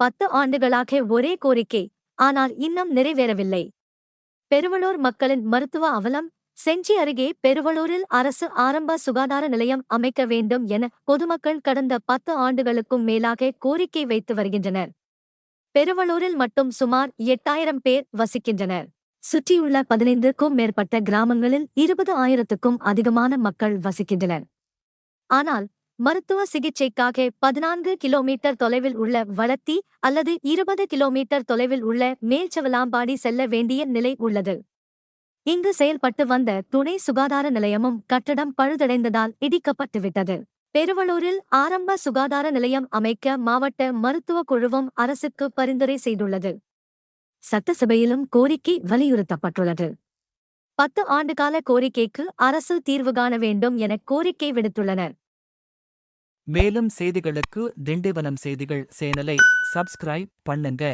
10 ஆண்டுகளாக ஒரே கோரிக்கை, ஆனால் இன்னும் நிறைவேறவில்லை. பெருவளூர் மக்களின் மருத்துவ அவலம். செஞ்சி அருகே பெருவளூரில் அரசு ஆரம்ப சுகாதார நிலையம் அமைக்க வேண்டும் என பொதுமக்கள் கடந்த 10 ஆண்டுகளுக்கும் மேலாக கோரிக்கை வைத்து வருகின்றனர். பெருவளூரில் மட்டும் சுமார் 8000 பேர் வசிக்கின்றனர். சுற்றியுள்ள 15க்கும் மேற்பட்ட கிராமங்களில் 20,000க்கும் அதிகமான மக்கள் வசிக்கின்றனர். ஆனால் மருத்துவ சிகிச்சைக்காக 14 கிலோமீட்டர் தொலைவில் உள்ள வளத்தி அல்லது 20 கிலோமீட்டர் தொலைவில் உள்ள மேல்சவலாம்பாடி செல்ல வேண்டிய நிலை உள்ளது. இங்கு செயல்பட்டு வந்த துணை சுகாதார நிலையமும் கட்டடம் பழுதடைந்ததால் இடிக்கப்பட்டுவிட்டது. பெருவளூரில் ஆரம்ப சுகாதார நிலையம் அமைக்க மாவட்ட மருத்துவ குழுவும் அரசுக்கு பரிந்துரை செய்துள்ளது. சட்டசபையிலும் கோரிக்கை வலியுறுத்தப்பட்டுள்ளது. 10 ஆண்டுகால கோரிக்கைக்கு அரசு தீர்வு காண வேண்டும் என கோரிக்கை விடுத்துள்ளனர். மேலும் செய்திகளுக்கு திண்டிவனம் செய்திகள் சேனலை சப்ஸ்கிரைப் பண்ணுங்க.